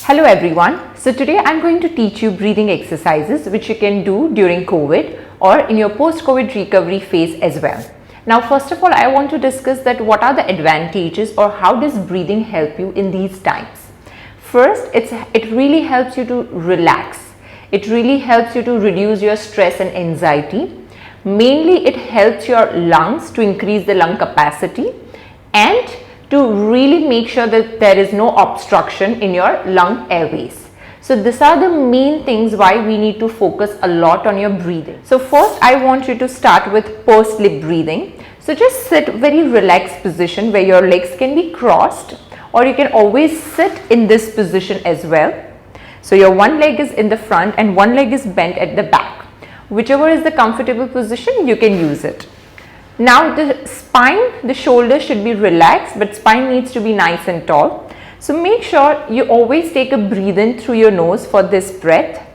Hello everyone. So today I'm going to teach you breathing exercises which you can do during COVID or in your post-COVID recovery phase as well. Now first of all, I want to discuss that what are the advantages or how does breathing help you in these times. First, it really helps you to relax. It really helps you to reduce your stress and anxiety. Mainly it helps your lungs to increase the lung capacity and to really make sure that there is no obstruction in your lung airways. So these are the main things why we need to focus a lot on your breathing. So first I want you to start with pursed lip breathing. So just sit very relaxed position where your legs can be crossed, or you can always sit in this position as well. So your one leg is in the front and one leg is bent at the back. Whichever is the comfortable position, you can use it. Now the spine, the shoulders should be relaxed, but spine needs to be nice and tall. So make sure you always take a breathe in through your nose for this breath.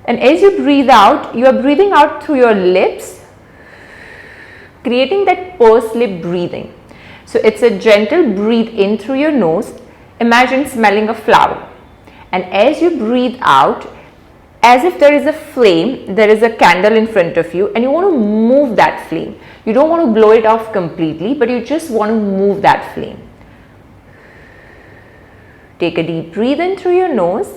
And as you breathe out, you are breathing out through your lips, creating that pursed lip breathing. So it's a gentle breathe in through your nose. Imagine smelling a flower. And as you breathe out, as if there is a flame, there is a candle in front of you and you want to move that flame. You don't want to blow it off completely, but you just want to move that flame. Take a deep breathe in through your nose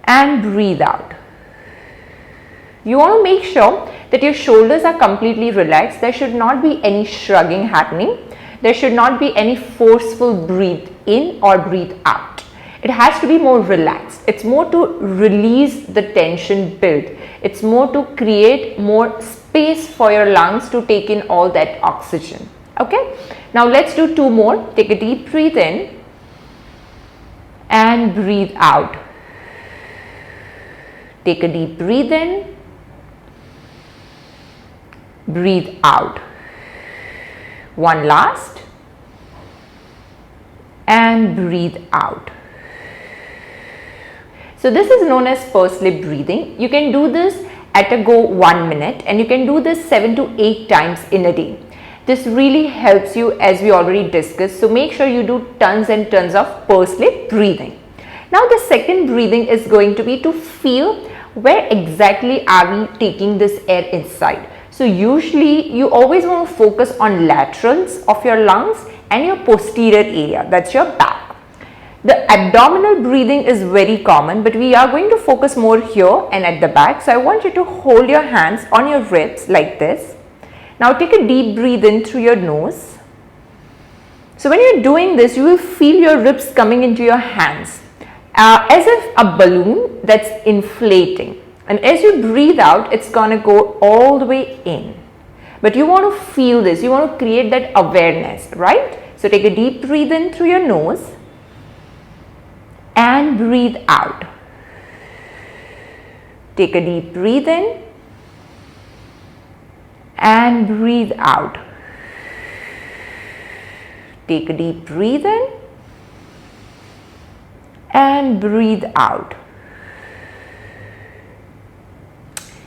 and breathe out. You want to make sure that your shoulders are completely relaxed. There should not be any shrugging happening. There should not be any forceful breathe in or breathe out. It has to be more relaxed. It's more to release the tension built. It's more to create more space for your lungs to take in all that oxygen. Okay. Now let's do two more. Take a deep breath in and breathe out. Take a deep breath in. Breathe out. One last. And breathe out. So this is known as pursed lip breathing. You can do this at a go 1 minute and you can do this 7 to 8 times in a day. This really helps you, as we already discussed. So make sure you do tons and tons of pursed lip breathing. Now the second breathing is going to be to feel where exactly are we taking this air inside. So usually you always want to focus on laterals of your lungs and your posterior area, that's your back. The abdominal breathing is very common, but we are going to focus more here and at the back. So I want you to hold your hands on your ribs like this. Now take a deep breathe in through your nose. So when you're doing this, you will feel your ribs coming into your hands as if a balloon that's inflating. And as you breathe out, it's gonna go all the way in. But you want to feel this, you want to create that awareness, right? So take a deep breathe in through your nose and breathe out. Take a deep breathe in and breathe out. Take a deep breathe in and breathe out.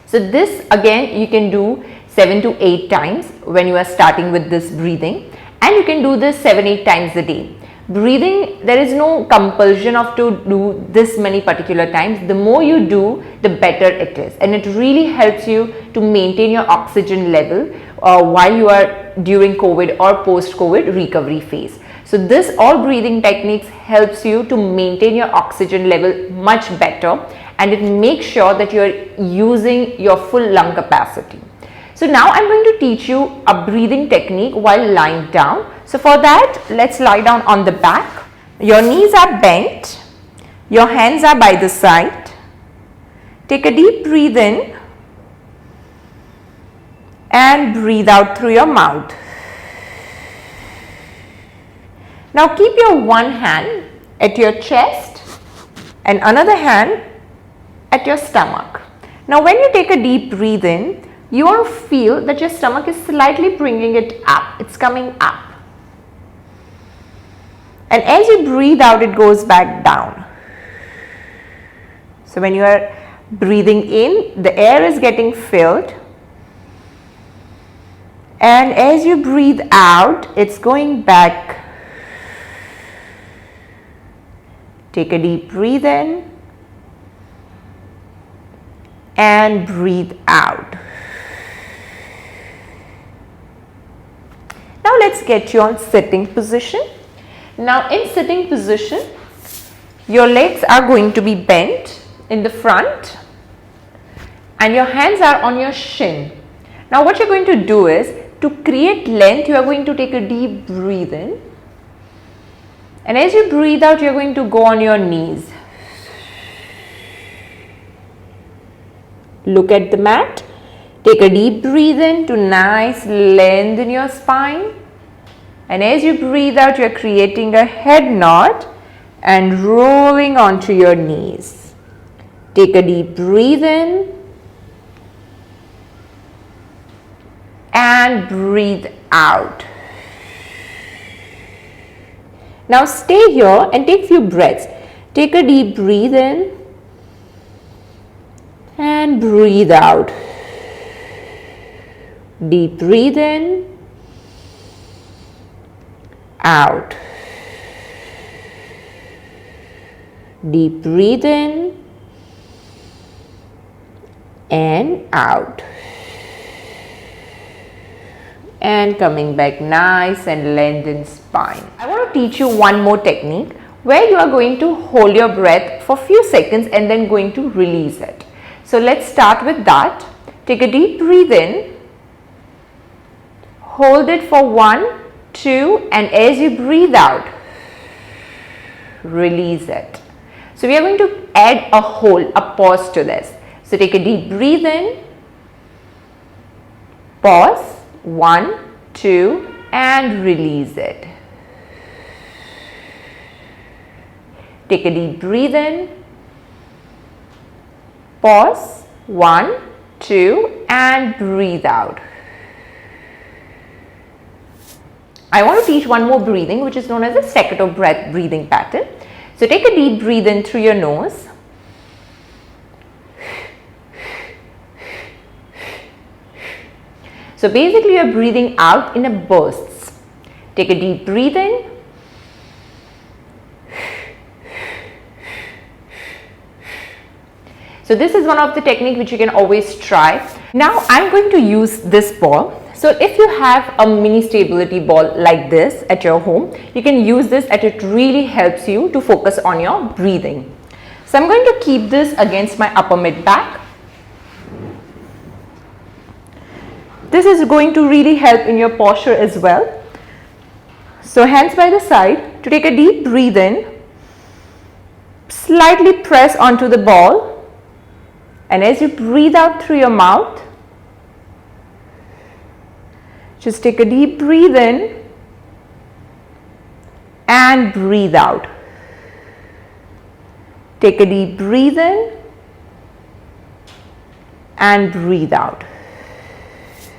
So this again you can do 7 to 8 times when you are starting with this breathing, and you can do this 7-8 times a day. Breathing, there is no compulsion of to do this many particular times. The more you do, the better it is, and it really helps you to maintain your oxygen level while you are during COVID or post-COVID recovery phase. So this all breathing techniques helps you to maintain your oxygen level much better, and it makes sure that you are using your full lung capacity. So now I'm going to teach you a breathing technique while lying down. So for that, let's lie down on the back. Your knees are bent. Your hands are by the side. Take a deep breathe in and breathe out through your mouth. Now keep your one hand at your chest and another hand at your stomach. Now when you take a deep breathe in, you want to feel that your stomach is slightly bringing it up. It's coming up. And as you breathe out, it goes back down. So when you are breathing in, the air is getting filled. And as you breathe out, it's going back Take a deep breath in and breathe out. Now let's get you on sitting position. Now in sitting position, your legs are going to be bent in the front and your hands are on your shin. Now what you're going to do is, to create length, you are going to take a deep breath in, and as you breathe out, you're going to go on your knees. Look at the mat. Take a deep breath in to nice length in your spine, and as you breathe out, you're creating a head knot and rolling onto your knees. Take a deep breath in and breathe out. Now stay here and take few breaths. Take a deep breath in and breathe out. Deep breathe in, out. Deep breathe in and out. And coming back nice and lengthened spine. I want to teach you one more technique where you are going to hold your breath for few seconds and then going to release it. So let's start with that. Take a deep breath in, hold it for 1, 2, and as you breathe out, release it. So we are going to add a hold, a pause to this. So take a deep breath in, pause, 1, 2, and release it. Take a deep breath in, pause, 1, 2, and breathe out. I want to teach one more breathing, which is known as a staccato breath breathing pattern. So take a deep breath in through your nose. So basically you are breathing out in a bursts. Take a deep breath in. So this is one of the techniques which you can always try. Now I'm going to use this ball. So if you have a mini stability ball like this at your home, you can use this and it really helps you to focus on your breathing. So I'm going to keep this against my upper mid back. This is going to really help in your posture as well. So hands by the side, to take a deep breath in, slightly press onto the ball, and as you breathe out through your mouth, just take a deep breath in and breathe out. Take a deep breath in and breathe out.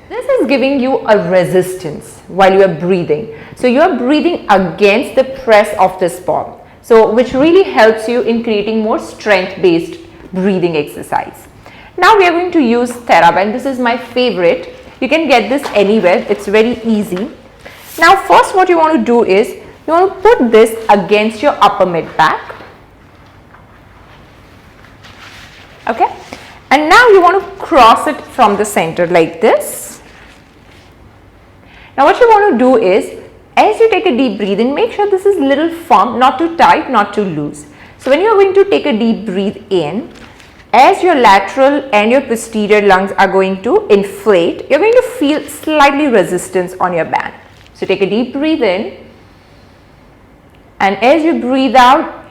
This is giving you a resistance while you are breathing. So you are breathing against the press of this ball. So which really helps you in creating more strength based breathing exercise. Now we are going to use Theraband. This is my favorite. You can get this anywhere. It's very easy. Now first what you want to do is, you want to put this against your upper mid back. Okay. And now you want to cross it from the center like this. Now what you want to do is, as you take a deep breath in, make sure this is little firm, not too tight, not too loose. So when you are going to take a deep breath in, as your lateral and your posterior lungs are going to inflate, you're going to feel slightly resistance on your band. So take a deep breath in, and as you breathe out,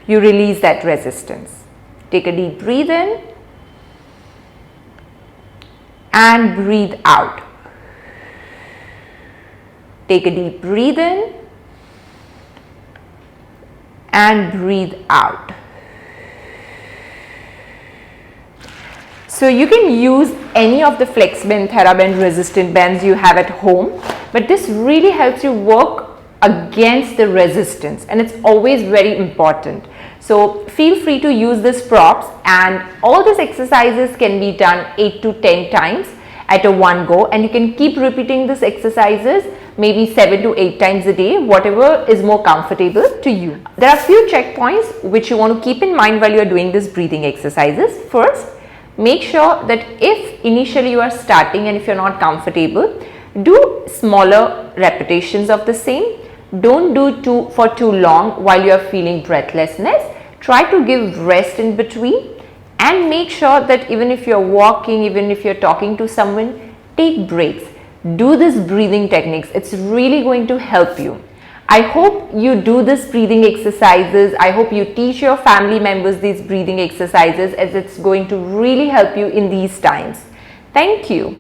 you release that resistance. Take a deep breath in and breathe out. Take a deep breath in and breathe out. So you can use any of the FlexBand, Theraband resistant bands you have at home, but this really helps you work against the resistance, and it's always very important. So feel free to use these props, and all these exercises can be done 8 to 10 times at a one go, and you can keep repeating these exercises maybe 7 to 8 times a day, whatever is more comfortable to you. There are few checkpoints which you want to keep in mind while you are doing this breathing exercises. First, make sure that if initially you are starting and if you're not comfortable, do smaller repetitions of the same. Don't do for too long while you are feeling breathlessness. Try to give rest in between, and make sure that even if you're walking, even if you're talking to someone, take breaks. Do this breathing techniques. It's really going to help you. I hope you do this breathing exercises. I hope you teach your family members these breathing exercises, as it's going to really help you in these times. Thank you.